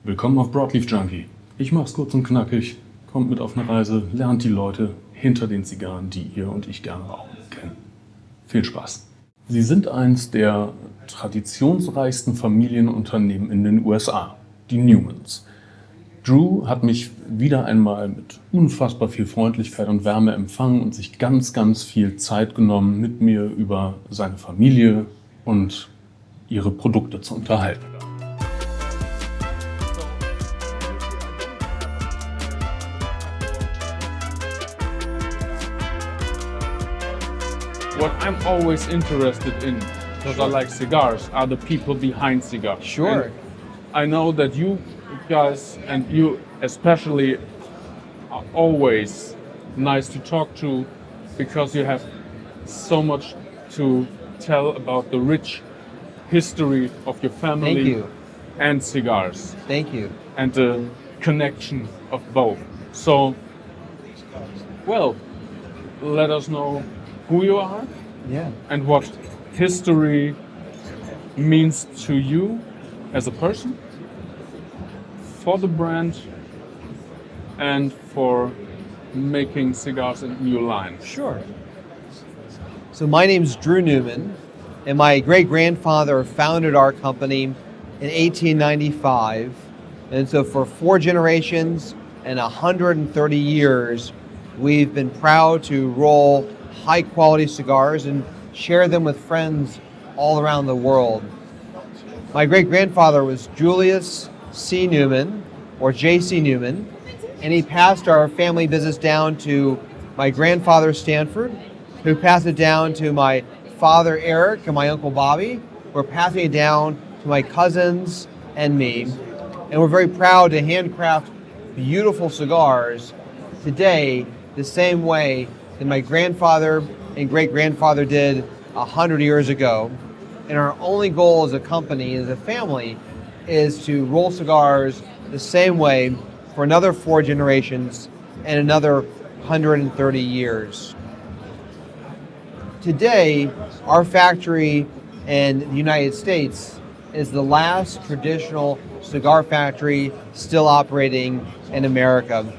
Willkommen auf Broadleaf Junkie. Ich mach's kurz und knackig. Kommt mit auf eine Reise, lernt die Leute hinter den Zigarren, die ihr und ich gerne rauchen, kennen. Viel Spaß. Sie sind eins der traditionsreichsten Familienunternehmen in den USA, die Newmans. Drew hat mich wieder einmal mit unfassbar viel Freundlichkeit und Wärme empfangen und sich ganz, ganz viel Zeit genommen, mit mir über seine Familie und ihre Produkte zu unterhalten. What I'm always interested in, because I like cigars, are the people behind cigars. Sure. And I know that you guys, and you especially, are always nice to talk to because you have so much to tell about the rich history of your family. Thank you. And cigars. Thank you. And the connection of both. So, well, let us know who you are Yeah. and what history means to you as a person, for the brand, and for making cigars in your line. Sure. So my name's Drew Newman, and my great-grandfather founded our company in 1895. And so for 4 generations and 130 years, we've been proud to roll high-quality cigars and share them with friends all around the world. My great-grandfather was Julius C. Newman, or J.C. Newman, and he passed our family business down to my grandfather Stanford, who passed it down to my father Eric and my uncle Bobby. We're passing it down to my cousins and me, and we're very proud to handcraft beautiful cigars today the same way that my grandfather and great-grandfather did 100 years ago. And our only goal as a company, as a family, is to roll cigars the same way for another 4 generations and another 130 years. Today, our factory in the United States is the last traditional cigar factory still operating in America.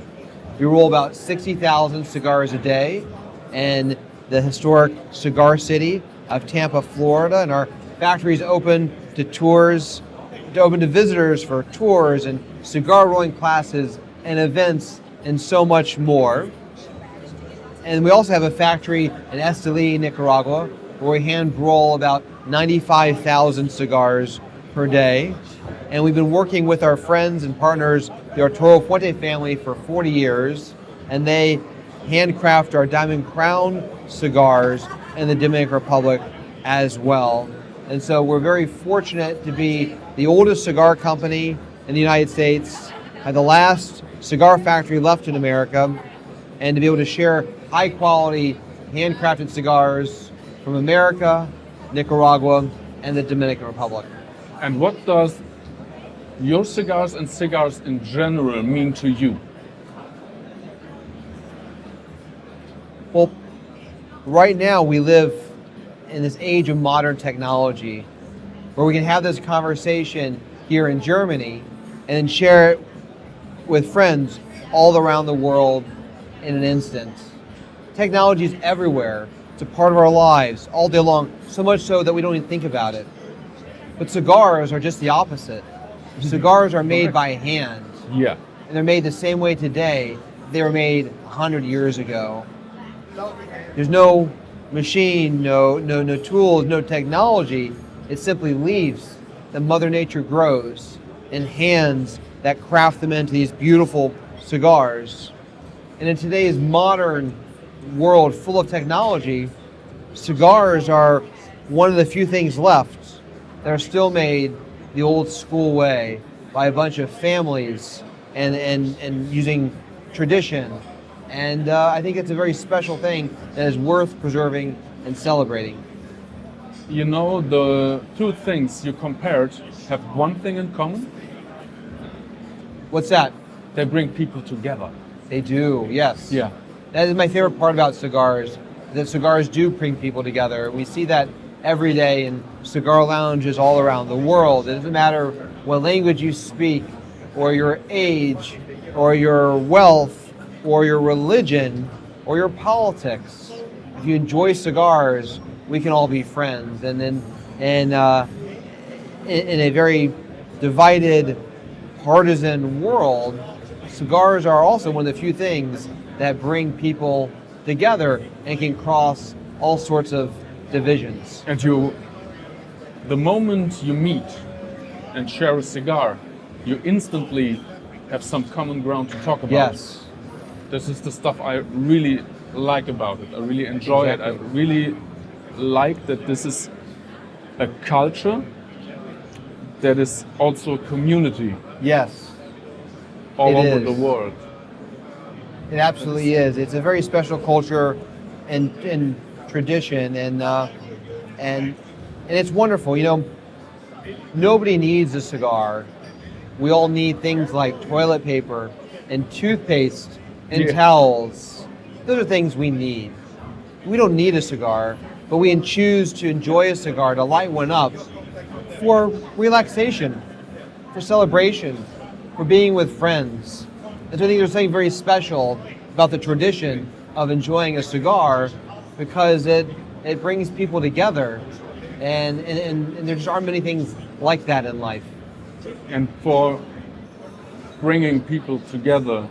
We roll about 60,000 cigars a day in the historic cigar city of Tampa, Florida, and our factory is open to tours, open to visitors for tours and cigar rolling classes and events and so much more. And we also have a factory in Esteli, Nicaragua, where we hand roll about 95,000 cigars per day. And we've been working with our friends and partners, the Arturo Fuente family, for 40 years, and they handcraft our Diamond Crown cigars in the Dominican Republic as well. And so we're very fortunate to be the oldest cigar company in the United States, and the last cigar factory left in America, and to be able to share high quality handcrafted cigars from America, Nicaragua, and the Dominican Republic. And what does your cigars and cigars in general mean to you? Well, right now we live in this age of modern technology where we can have this conversation here in Germany and then share it with friends all around the world in an instant. Technology is everywhere. It's a part of our lives all day long, so much so that we don't even think about it. But cigars are just the opposite. Cigars are made by hand. Yeah. And they're made the same way today they were made 100 years ago. There's no machine, no tools, no technology. It's simply leaves that Mother Nature grows and hands that craft them into these beautiful cigars. And in today's modern world full of technology, cigars are one of the few things left that are still made the old school way by a bunch of families and using tradition. And I think it's a very special thing that is worth preserving and celebrating. You know, the two things you compared have one thing in common. What's that? They bring people together. They do, yes. Yeah. That is my favorite part about cigars, that cigars do bring people together. We see that every day in cigar lounges all around the world. It doesn't matter what language you speak or your age, or your wealth, or your religion, or your politics. If you enjoy cigars, we can all be friends. And then, in a very divided, partisan world, cigars are also one of the few things that bring people together and can cross all sorts of divisions. And the moment you meet and share a cigar, you instantly have some common ground to talk about. Yes. This is the stuff I really like about it. I really enjoy it. I really like that this is a culture that is also a community Yes. all It over is. the world. It absolutely is. It's a very special culture and tradition, and it's wonderful. You know, nobody needs a cigar. We all need things like toilet paper and toothpaste and Yeah. towels. Those are things we need. We don't need a cigar, but we choose to enjoy a cigar, to light one up for relaxation, for celebration, for being with friends. And so I think there's something very special about the tradition of enjoying a cigar because it brings people together, and there just aren't many things like that in life. And for bringing people together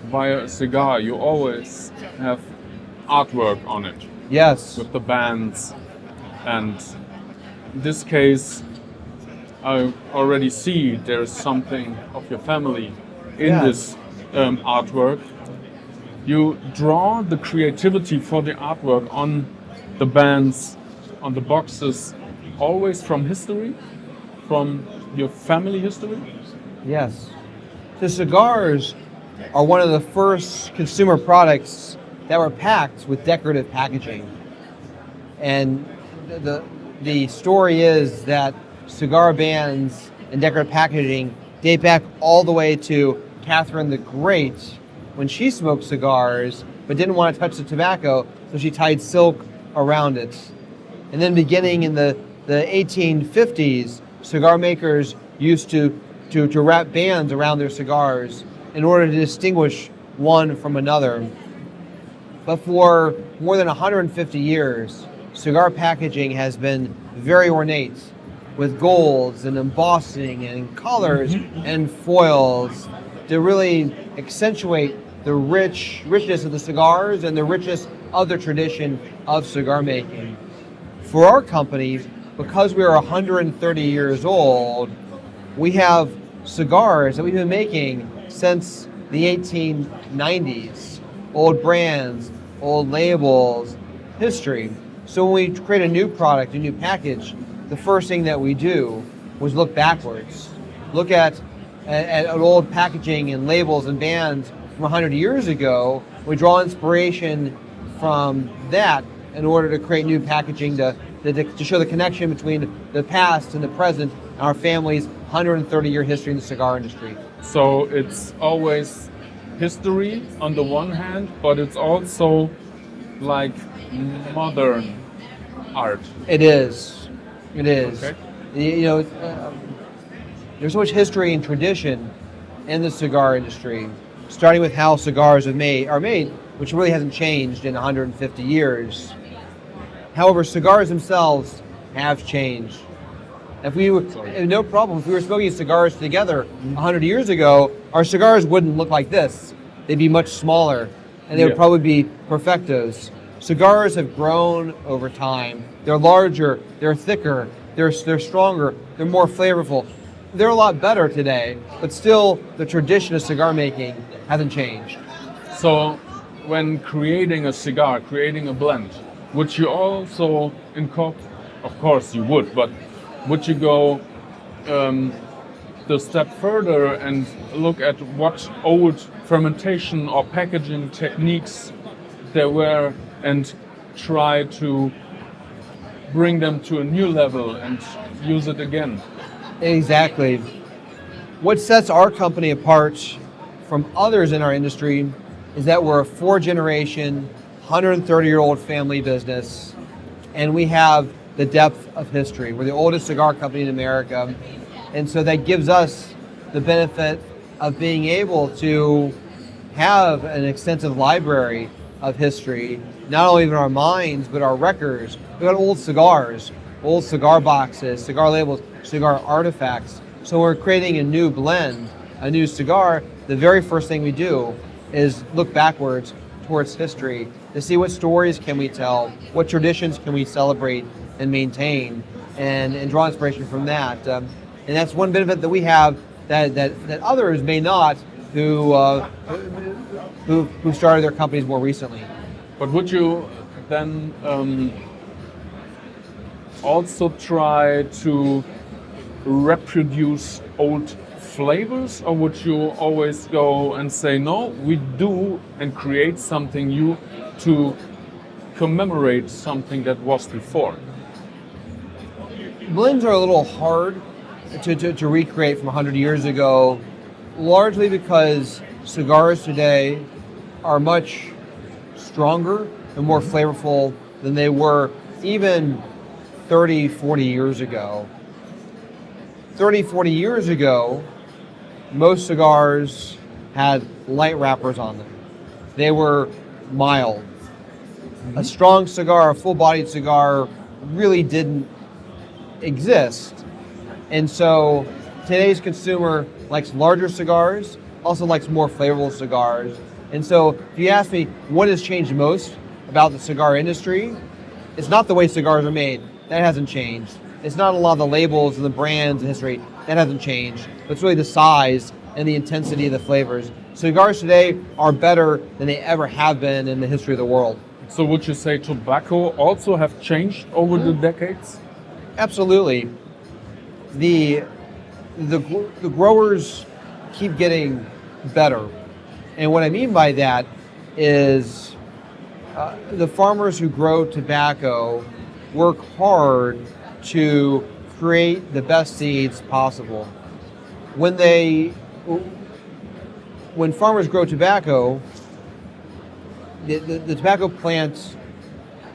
via a cigar, you always have artwork on it Yes. with the bands. And in this case, I already see there's something of your family in Yeah. this artwork. You draw the creativity for the artwork on the bands, on the boxes, always from history, from your family history. Yes. So cigars are one of the first consumer products that were packed with decorative packaging. And the story is that cigar bands and decorative packaging date back all the way to Catherine the Great when she smoked cigars but didn't want to touch the tobacco, so she tied silk around it. And then beginning in the 1850s, cigar makers used to wrap bands around their cigars in order to distinguish one from another. But for more than 150 years, cigar packaging has been very ornate, with golds and embossing and colors and foils to really accentuate the richness of the cigars and the richness of the tradition of cigar making. For our company, because we are 130 years old, we have cigars that we've been making since the 1890s. Old brands, old labels, history. So when we create a new product, a new package, the first thing that we do was look backwards. Look at old packaging and labels and bands from 100 years ago. We draw inspiration from that in order to create new packaging to show the connection between the past and the present and our family's 130-year history in the cigar industry. So it's always history on the one hand, but it's also like modern art. It is. It is. Okay. You know, there's so much history and tradition in the cigar industry, starting with how cigars are made, which really hasn't changed in 150 years. However, cigars themselves have changed. No problem, if we were smoking cigars together 100 years ago, our cigars wouldn't look like this. They'd be much smaller, and they would probably be Perfectos. Cigars have grown over time. They're larger, they're thicker, they're stronger, they're more flavorful. They're a lot better today, but still the tradition of cigar making hasn't changed. So when creating a cigar, creating a blend, would you also incorporate, of course you would, but would you go the step further and look at what old fermentation or packaging techniques there were and try to bring them to a new level and use it again? Exactly. What sets our company apart from others in our industry is that we're a 4-generation, 130-year-old family business, and we have the depth of history. We're the oldest cigar company in America, and so that gives us the benefit of being able to have an extensive library of history, not only in our minds, but our records. We've got old cigars, old cigar boxes, cigar labels, cigar artifacts. So we're creating a new blend, a new cigar. The very first thing we do is look backwards towards history to see what stories can we tell, what traditions can we celebrate and maintain, and draw inspiration from that. And that's one benefit that we have that others may not, who started their companies more recently. But would you then also try to reproduce old flavors, or would you always go and say, no, we do and create something new to commemorate something that was before? Blends are a little hard to recreate from 100 years ago, largely because cigars today are much stronger and more flavorful than they were even 30, 40 years ago. 30, 40 years ago, most cigars had light wrappers on them. They were mild. A strong cigar, a full-bodied cigar, really didn't exist. And so today's consumer likes larger cigars, also likes more flavorful cigars. And so if you ask me what has changed most about the cigar industry, it's not the way cigars are made. That hasn't changed. It's not a lot of the labels and the brands and history. That hasn't changed. But it's really the size and the intensity of the flavors. Cigars today are better than they ever have been in the history of the world. So would you say tobacco also have changed over the decades? Absolutely. The growers keep getting better. And what I mean by that is the farmers who grow tobacco work hard to create the best seeds possible. When farmers grow tobacco, the tobacco plant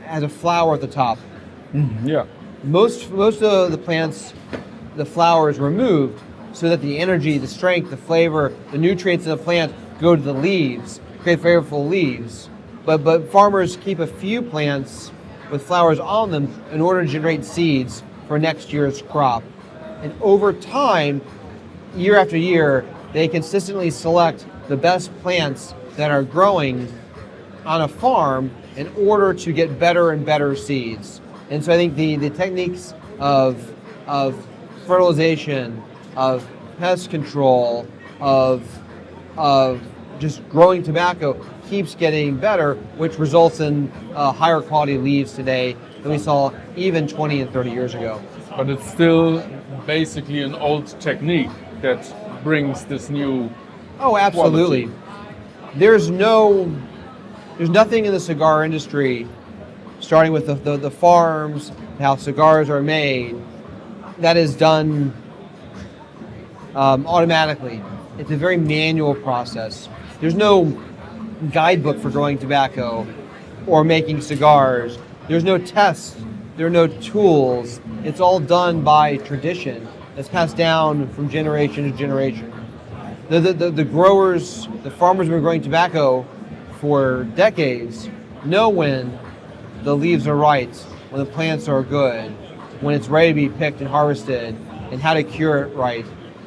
has a flower at the top. Yeah. Most of the plants, the flower is removed so that the energy, the strength, the flavor, the nutrients in the plant go to the leaves, create flavorful leaves. But farmers keep a few plants with flowers on them in order to generate seeds for next year's crop. And over time, year after year, they consistently select the best plants that are growing on a farm in order to get better and better seeds. And so I think the techniques of fertilization, of pest control, of just growing tobacco keeps getting better, which results in higher quality leaves today than we saw even 20 and 30 years ago. But it's still basically an old technique that brings this new Oh, absolutely. quality. There's nothing in the cigar industry, starting with the farms, how cigars are made, that is done automatically. It's a very manual process. There's no guidebook for growing tobacco or making cigars. There's no tests. There are no tools. It's all done by tradition. It's passed down from generation to generation. The growers, the farmers who have been growing tobacco for decades know when the leaves are right, when the plants are good, when it's ready to be picked and harvested, and how to cure it right.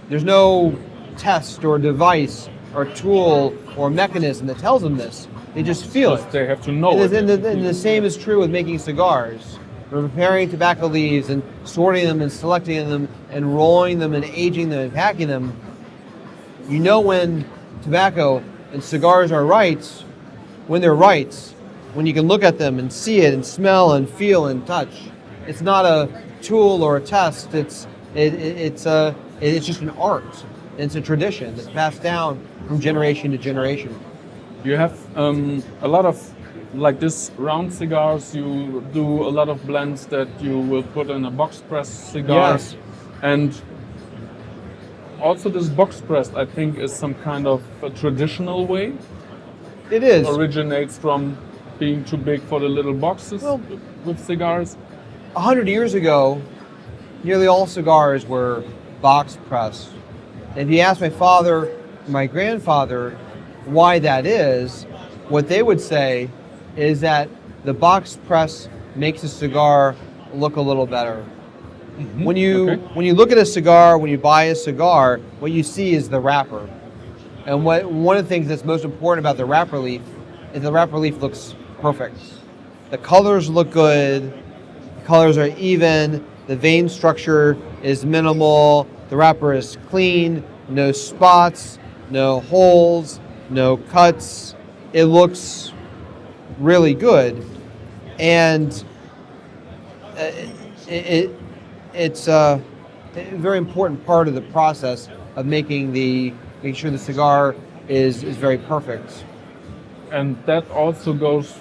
There's no test or device or tool or mechanism that tells them this. They just feel it. They have to know it. And the same is true with making cigars. We're preparing tobacco leaves and sorting them and selecting them and rolling them and aging them and packing them. You know when tobacco and cigars are right, when they're right, when you can look at them and see it and smell and feel and touch. It's not a tool or a test. It's just an art. It's a tradition that's passed down from generation to generation. You have a lot of, like this round cigars, you do a lot of blends that you will put in a box press cigar. Yes. And also this box press, I think, is some kind of a traditional way. It is. Originates from being too big for the little boxes with cigars. 100 years ago, nearly all cigars were box pressed. And if you ask my father my grandfather why that is, what they would say is that the box press makes a cigar look a little better. When you look at a cigar, when you buy a cigar, what you see is the wrapper. And one of the things that's most important about the wrapper leaf is the wrapper leaf looks perfect. The colors look good, the colors are even, the vein structure is minimal, the wrapper is clean, no spots, no holes, no cuts. It looks really good. And it's a very important part of the process of making sure the cigar is very perfect. And that also goes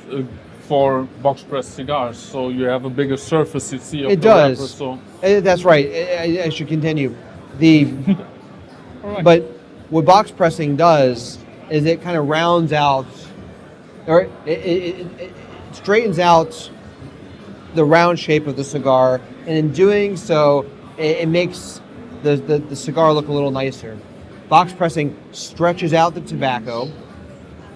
for box press cigars, so you have a bigger surface you see of It the does. wrapper. So That's right. I should continue. all right. But what box pressing does is it kind of rounds out, or it straightens out the round shape of the cigar, and in doing so, it makes the cigar look a little nicer. Box pressing stretches out the tobacco,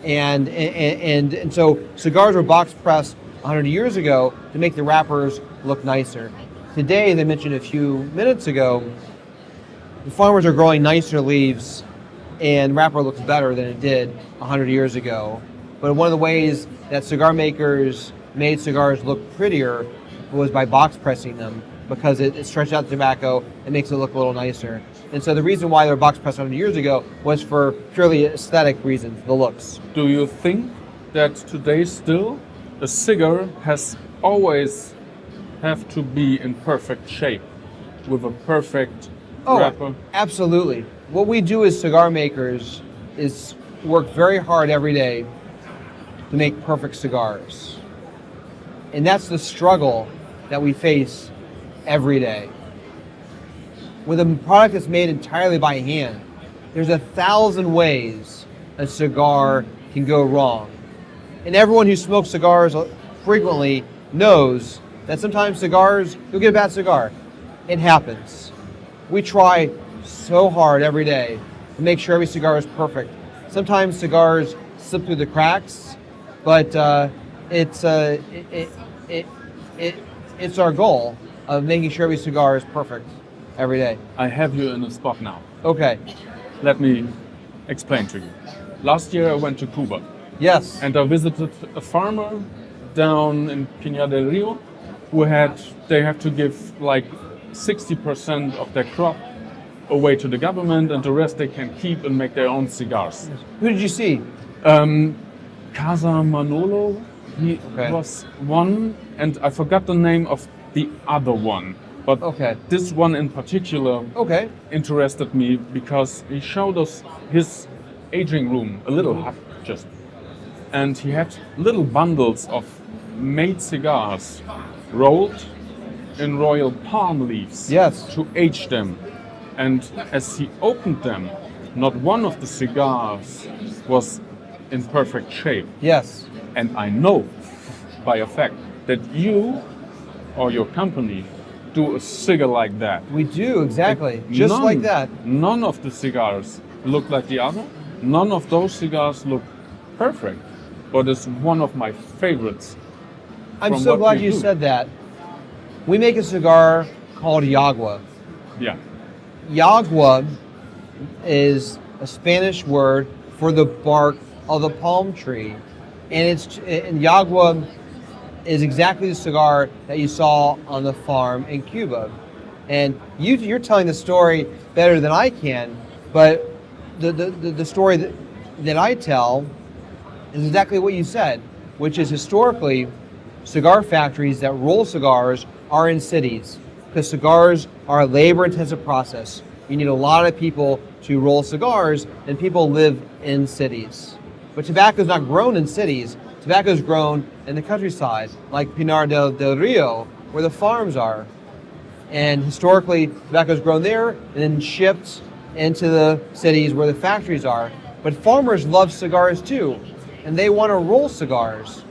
and so cigars were box pressed 100 years ago to make the wrappers look nicer. Today, as I mentioned a few minutes ago, the farmers are growing nicer leaves, and wrapper looks better than it did 100 years ago. But one of the ways that cigar makers made cigars look prettier was by box pressing them, because it stretched out the tobacco and makes it look a little nicer. And so the reason why they were box pressed 100 years ago was for purely aesthetic reasons, the looks. Do you think that today still a cigar has always have to be in perfect shape with a perfect wrapper? Absolutely. What we do as cigar makers is work very hard every day to make perfect cigars. And that's the struggle that we face every day. With a product that's made entirely by hand, there's 1,000 ways a cigar can go wrong. And everyone who smokes cigars frequently knows that sometimes cigars, you'll get a bad cigar. It happens. We try so hard every day to make sure every cigar is perfect. Sometimes cigars slip through the cracks, but it's our goal of making sure every cigar is perfect every day. I have you in a spot now. Okay. Let me explain to you. Last year I went to Cuba Yes. and I visited a farmer down in Pinar del Rio they have to give like 60% of their crop away to the government, and the rest they can keep and make their own cigars. Who did you see? Casa Manolo, he was one, and I forgot the name of the other one. But this one in particular interested me because he showed us his aging room, a little hut just. And he had little bundles of made cigars rolled in royal palm leaves to age them. And as he opened them, not one of the cigars was in perfect shape. Yes. And I know by a fact that you or your company do a cigar like that. We do, exactly. Just like that. None of the cigars look like the other. None of those cigars look perfect. But it's one of my favorites. I'm so glad you said that. We make a cigar called Yagua. Yeah. Yagua is a Spanish word for the bark of the palm tree. And Yagua is exactly the cigar that you saw on the farm in Cuba. And you're telling the story better than I can, but the story that I tell is exactly what you said, which is historically, cigar factories that roll cigars are in cities, because cigars are a labor-intensive process. You need a lot of people to roll cigars, and people live in cities. But tobacco is not grown in cities. Tobacco is grown in the countryside, like Pinar del Rio, where the farms are. And historically, tobacco is grown there and then shipped into the cities where the factories are. But farmers love cigars too, and they want to roll cigars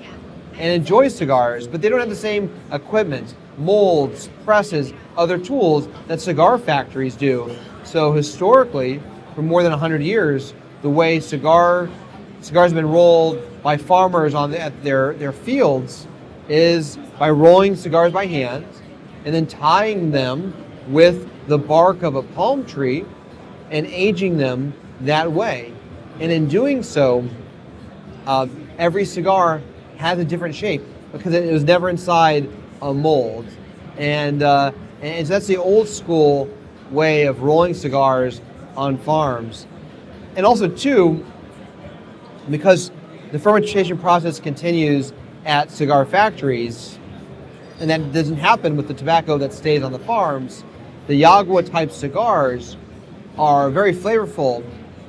and enjoy cigars, but they don't have the same equipment, molds, presses, other tools that cigar factories do. So historically, for more than 100 years, the way cigars have been rolled by farmers at their fields is by rolling cigars by hand and then tying them with the bark of a palm tree and aging them that way. And in doing so, every cigar has a different shape because it was never inside a mold. And so that's the old school way of rolling cigars on farms. And also, too, because the fermentation process continues at cigar factories, and that doesn't happen with the tobacco that stays on the farms, the Yagua type cigars are very flavorful,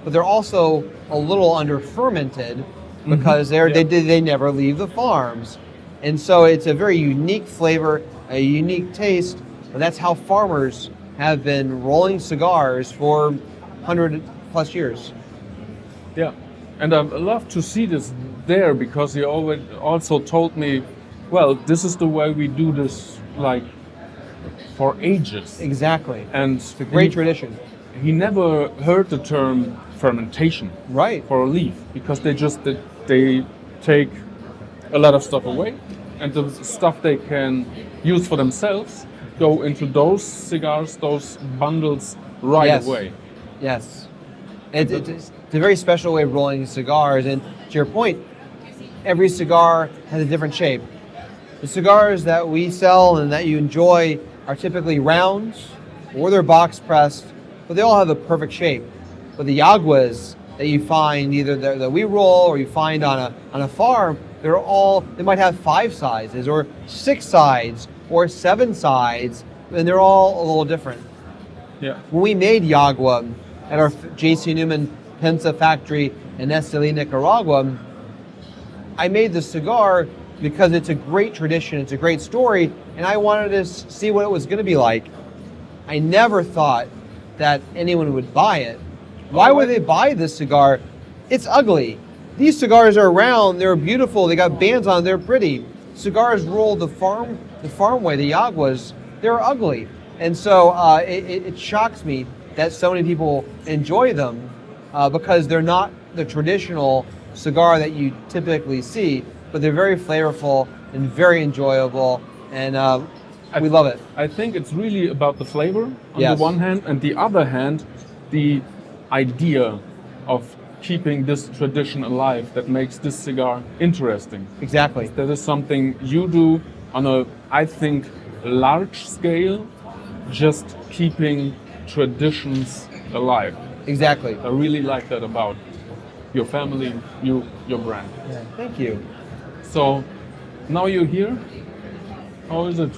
but they're also a little under fermented because they never leave the farms. And so it's a very unique flavor, a unique taste, and that's how farmers have been rolling cigars for 100 plus years. Yeah, and I love to see this there because he always also told me, well, this is the way we do this, like, for ages. Exactly. And it's a great tradition. He never heard the term fermentation, right, for a leaf, because they take a lot of stuff away, and the stuff they can use for themselves go into those cigars, those bundles right away. Yes. It's a very special way of rolling cigars, and to your point, every cigar has a different shape. The cigars that we sell and that you enjoy are typically round, or they're box pressed, but they all have the perfect shape. But the Yaguas that you find either that we roll or you find on a farm, they might have 5 sizes or 6 sides or 7 sides, and they're all a little different. Yeah. When we made Yagua at our J.C. Newman Pensa factory in Esteli, Nicaragua, I made the cigar because it's a great tradition, it's a great story, and I wanted to see what it was going to be like. I never thought that anyone would buy it. Why would they buy this cigar? It's ugly. These cigars are round, they're beautiful, they got bands on, they're pretty. Cigars rolled the farm way, the Yaguas, they're ugly. And so it shocks me that so many people enjoy them because they're not the traditional cigar that you typically see, but they're very flavorful and very enjoyable, and we love it. I think it's really about the flavor on Yes. the one hand, and the other hand, the idea of keeping this tradition alive that makes this cigar interesting. Exactly. That is something you do on a, I think, large scale, just keeping traditions alive. Exactly. I really like that about your family, your brand. Yeah, thank you. So now you're here. How is it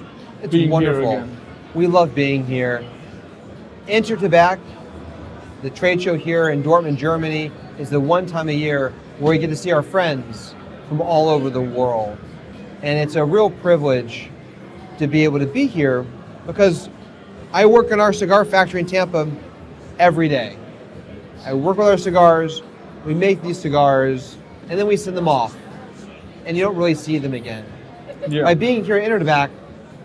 It's being wonderful. here again? We love being here. InterTabac, the trade show here in Dortmund, Germany, is the one time a year where we get to see our friends from all over the world. And it's a real privilege to be able to be here because I work in our cigar factory in Tampa every day. I work with our cigars, we make these cigars, and then we send them off. And you don't really see them again. Yeah. By being here at InterTabac,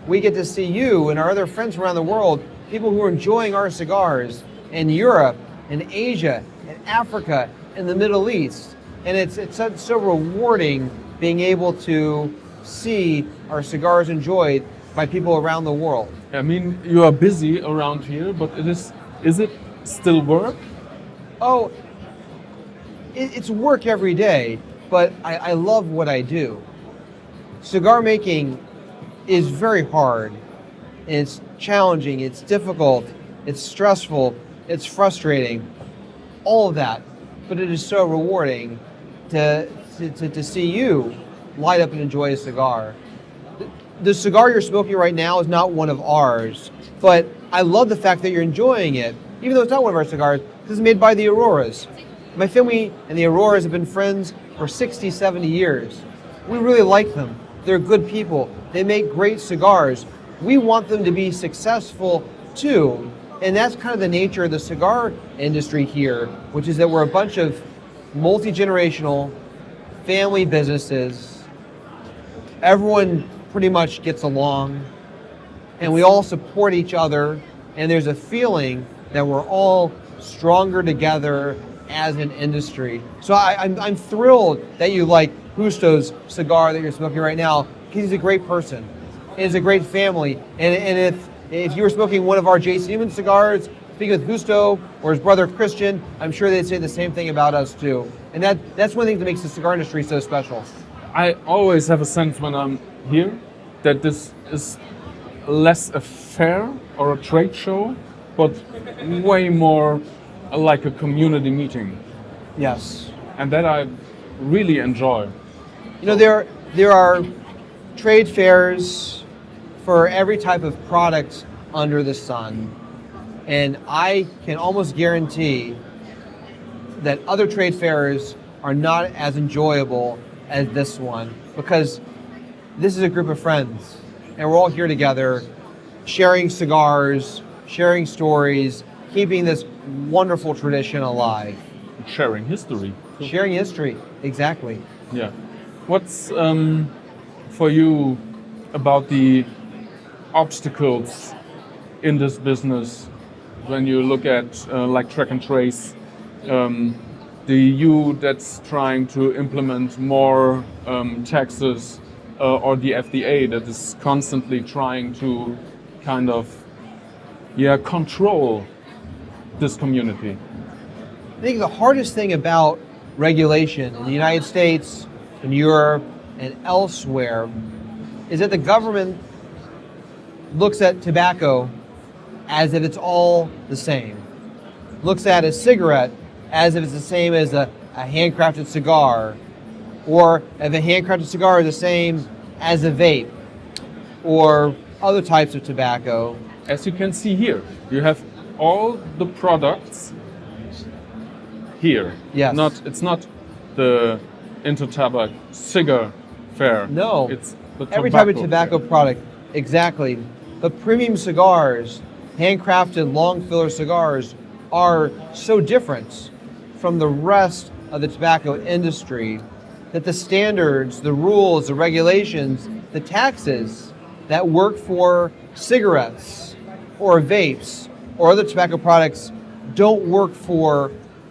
we get to see you and our other friends around the world, people who are enjoying our cigars in Europe, in Asia, in Africa, in the Middle East. And it's so rewarding being able to see our cigars enjoyed by people around the world. I mean, you are busy around here, but is it still work? Oh, it's work every day, but I love what I do. Cigar making is very hard. It's challenging, it's difficult, it's stressful, it's frustrating, all of that. But it is so rewarding to see you light up and enjoy a cigar. The cigar you're smoking right now is not one of ours, but I love the fact that you're enjoying it, even though it's not one of our cigars, because it's made by the Auroras. My family and the Auroras have been friends for 60, 70 years. We really like them. They're good people. They make great cigars. We want them to be successful too. And that's kind of the nature of the cigar industry here, which is that we're a bunch of multi-generational family businesses. Everyone pretty much gets along, and we all support each other, and there's a feeling that we're all stronger together as an industry. So I'm thrilled that you like Justo's cigar that you're smoking right now, because he's a great person. He's a great family. And if you were smoking one of our J.C. Newman cigars, speaking with Justo or his brother Christian, I'm sure they'd say the same thing about us too. And that's one thing that makes the cigar industry so special. I always have a sense when I'm here that this is less a fair or a trade show, but way more like a community meeting. Yes. And that I really enjoy. You know, there are trade fairs for every type of product under the sun. And I can almost guarantee that other trade fairs are not as enjoyable as this one, because this is a group of friends and we're all here together sharing cigars, sharing stories, keeping this wonderful tradition alive. Sharing history. Sharing history, exactly. Yeah. What's for you about the obstacles in this business when you look at like track and trace, the EU that's trying to implement more taxes, or the FDA that is constantly trying to kind of control this community? I think the hardest thing about regulation in the United States, in Europe, and elsewhere is that the government looks at tobacco as if it's all the same. Looks at a cigarette as if it's the same as a handcrafted cigar, or if a handcrafted cigar is the same as a vape, or other types of tobacco. As you can see here, you have all the products here. Yes. It's not the InterTabac cigar fair. No. It's the every type of tobacco tobacco fair. product, exactly. But premium cigars, handcrafted long filler cigars, are so different from the rest of the tobacco industry that the standards, the rules, the regulations, the taxes that work for cigarettes or vapes or other tobacco products don't work for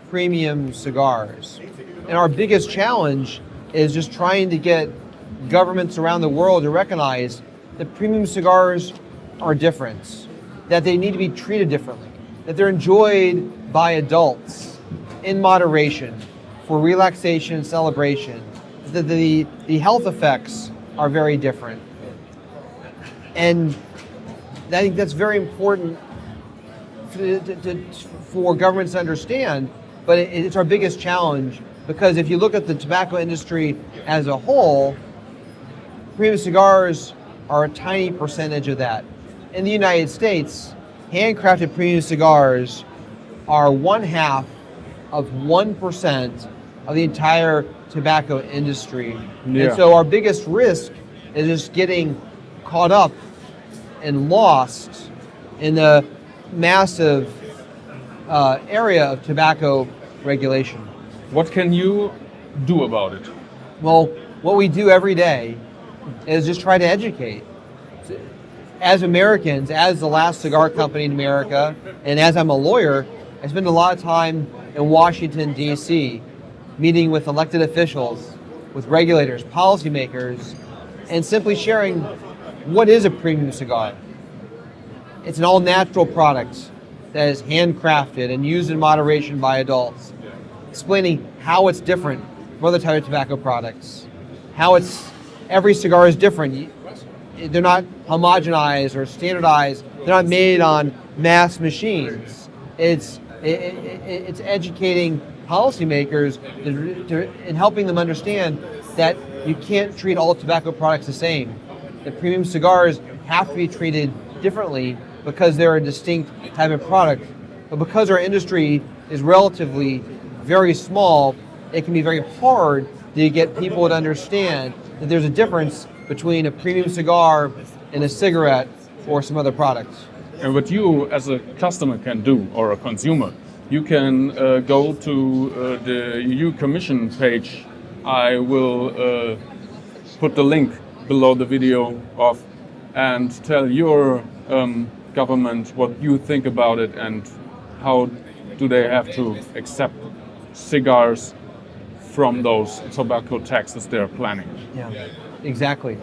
premium cigars. And our biggest challenge is just trying to get governments around the world to recognize that premium cigars are different, that they need to be treated differently, that they're enjoyed by adults in moderation for relaxation and celebration, that the health effects are very different. And I think that's very important for governments to understand, but it's our biggest challenge, because if you look at the tobacco industry as a whole, premium cigars are a tiny percentage of that. In the United States, handcrafted premium cigars are 1/2 of 1% of the entire tobacco industry. Yeah. And so our biggest risk is just getting caught up and lost in the massive area of tobacco regulation. What can you do about it? Well, what we do every day is just try to educate. As Americans, as the last cigar company in America, and as I'm a lawyer, I spend a lot of time in Washington, D.C., meeting with elected officials, with regulators, policymakers, and simply sharing what is a premium cigar. It's an all-natural product that is handcrafted and used in moderation by adults, explaining how it's different from other types of tobacco products, how every cigar is different. They're not homogenized or standardized. They're not made on mass machines. It's educating policymakers and helping them understand that you can't treat all tobacco products the same. That premium cigars have to be treated differently because they're a distinct type of product. But because our industry is relatively very small, it can be very hard to get people to understand that there's a difference between a premium cigar and a cigarette or some other products. And what you as a customer can do, or a consumer, you can go to the EU Commission page. I will put the link below the video of, and tell your government what you think about it and how do they have to accept cigars from those tobacco taxes they're planning. Yeah, exactly.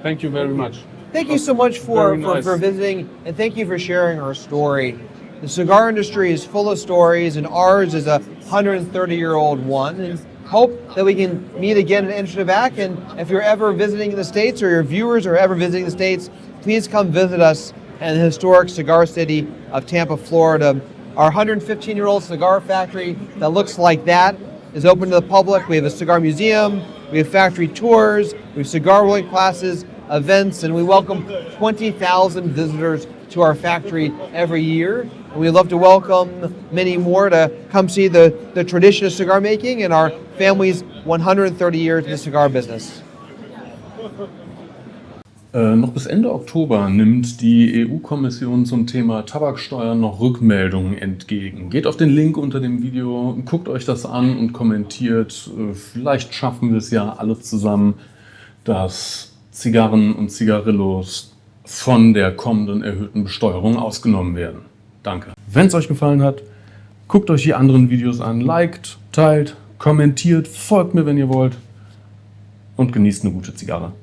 Thank you very much. Thank you so much for Very nice. visiting, and thank you for sharing our story. The cigar industry is full of stories, and ours is a 130-year-old one. And hope that we can meet again at InterTabac. And if you're ever visiting the States, or your viewers are ever visiting the States, please come visit us in the historic cigar city of Tampa, Florida. Our 115-year-old cigar factory that looks like that is open to the public. We have a cigar museum, we have factory tours, we have cigar rolling classes, events, and we welcome 20,000 visitors to our factory every year. And we'd love to welcome many more to come see the tradition of cigar making and our family's 130 years in the cigar business. Noch bis Ende Oktober nimmt die EU-Kommission zum Thema Tabaksteuer noch Rückmeldungen entgegen. Geht auf den Link unter dem Video, guckt euch das an und kommentiert. Vielleicht schaffen wir es ja alle zusammen, dass Zigarren und Zigarillos von der kommenden erhöhten Besteuerung ausgenommen werden. Danke. Wenn es euch gefallen hat, guckt euch die anderen Videos an, liked, teilt, kommentiert, folgt mir, wenn ihr wollt und genießt eine gute Zigarre.